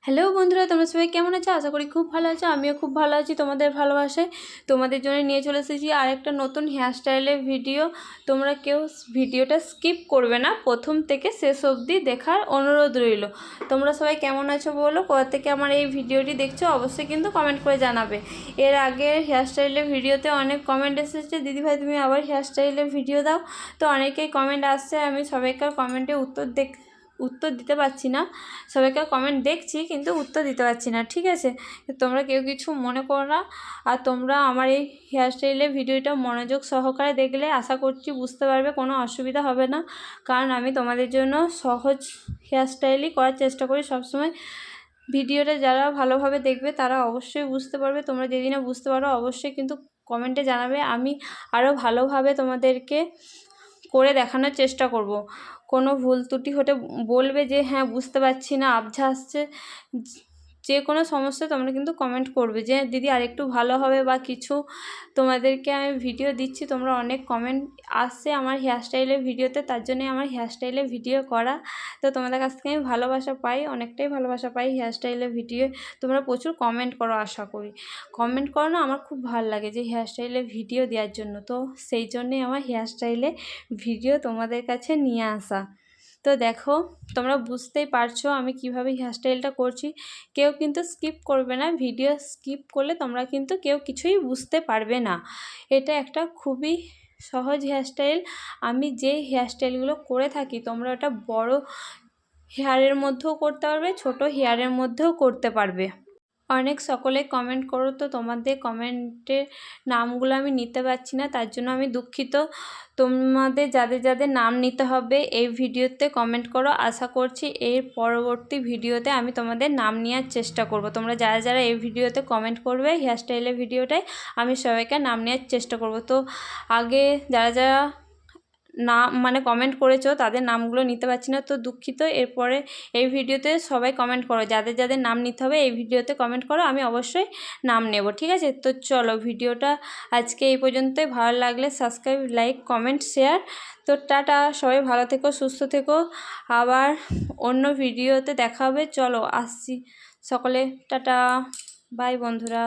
Hello বন্ধুরা, তোমরা সবাই কেমন আছো? আশা করি খুব ভালো আছো। আমিও খুব ভালো আছি তোমাদের ভালোবাসায়। তোমাদের জন্য নিয়ে চলে এসেছি আরেকটা নতুন হেয়ারস্টাইলের ভিডিও। তোমরা কেউ ভিডিওটা স্কিপ করবে না, প্রথম থেকে শেষ অবধি দেখার অনুরোধ রইল। তোমরা সবাই কেমন আছো বলো, কোথা থেকে আমার এই ভিডিওটি দেখছো অবশ্যই কিন্তু কমেন্ট করে জানাবে। এর আগে হেয়ারস্টাইলের ভিডিওতে অনেক কমেন্ট এসেছে, দিদিভাই তুমি আবার হেয়ারস্টাইলের ভিডিও দাও। তো অনেকেই কমেন্ট আসছে, আমি সবাইকার কমেন্টে উত্তর দিতে পারছি না। সবাইকার কমেন্ট দেখছি কিন্তু উত্তর দিতে পারছি না, ঠিক আছে? তোমরা কেউ কিছু মনে করো না। আর তোমরা আমার এই হেয়ারস্টাইলের ভিডিওটা মনোযোগ সহকারে দেখলে আশা করছি বুঝতে পারবে, কোনো অসুবিধা হবে না। কারণ আমি তোমাদের জন্য সহজ হেয়ারস্টাইলই করার চেষ্টা করি সবসময়। ভিডিওটা যারা ভালোভাবে দেখবে তারা অবশ্যই বুঝতে পারবে। তোমরা যেদিনে বুঝতে পারো অবশ্যই কিন্তু কমেন্টে জানাবে, আমি আরও ভালোভাবে তোমাদেরকে করে দেখানোর চেষ্টা করব। কোনো ভুল ত্রুটি হতে বলবে যে হ্যাঁ বুঝতে পারছি না, আবঝা আসছে, যে কোনো সমস্যা তোমরা কিন্তু কমেন্ট করবে যে দিদি আরেকটু ভালো হবে বা কিছু। তোমাদেরকে আমি ভিডিও দিচ্ছি, তোমরা অনেক কমেন্ট আসছে আমার হেয়ারস্টাইলের ভিডিওতে, তার জন্যে আমার হেয়ারস্টাইলের ভিডিও করা। তো তোমাদের কাছ থেকে আমি ভালোবাসা পাই, অনেকটাই ভালোবাসা পাই হেয়ারস্টাইলের ভিডিও। তোমরা প্রচুর কমেন্ট করো, আশা করি কমেন্ট করো না, আমার খুব ভালো লাগে যে হেয়ারস্টাইলের ভিডিও দেওয়ার জন্য। তো সেই জন্যেই আমার হেয়ারস্টাইলের ভিডিও তোমাদের কাছে নিয়ে আসা। তো দেখো, তোমরা বুঝতেই পারছো আমি কিভাবে হেয়ারস্টাইলটা করছি। কেউ কিন্তু স্কিপ করবে না, ভিডিও স্কিপ করলে তোমরা কিন্তু কেউ কিছুই বুঝতে পারবে না। এটা একটা খুবই সহজ হেয়ারস্টাইল। আমি যে হেয়ারস্টাইলগুলো করে থাকি তোমরা ওটা বড় হেয়ারের মধ্যেও করতে পারবে, ছোট হেয়ারের মধ্যেও করতে পারবে। অনেক সকলে কমেন্ট করো, তো তোমাদের কমেন্টের নামগুলো আমি নিতে পারছি না, তার জন্য আমি দুঃখিত। তোমাদের যাদের যাদের নাম নিতে হবে এই ভিডিওতে কমেন্ট করো। আশা করছি এর পরবর্তী ভিডিওতে আমি তোমাদের নাম নেওয়ার চেষ্টা করব। তোমরা যারা যারা এই ভিডিওতে কমেন্ট করবে হেয়ারস্টাইলের ভিডিওটায়, আমি সবাইকে নাম নেওয়ার চেষ্টা করব। তো আগে যারা যারা কমেন্ট করেছো তাদের নামগুলো নিতে পারছি না, তো দুঃখিত। এরপরে এই ভিডিওতে সবাই কমেন্ট করো, যাদের যাদের নাম নিতে হবে এই ভিডিওতে কমেন্ট করো, আমি অবশ্যই নাম নেব, ঠিক আছে? তো চলো, ভিডিওটা আজকে এই পর্যন্তই। ভালো লাগলে সাবস্ক্রাইব, লাইক, কমেন্ট, শেয়ার। তো টাটা, সবাই ভালো থেকো, সুস্থ থেকো। আবার অন্য ভিডিওতে দেখা হবে। চলো আসছি সকলে, টাটা, বাই বন্ধুরা।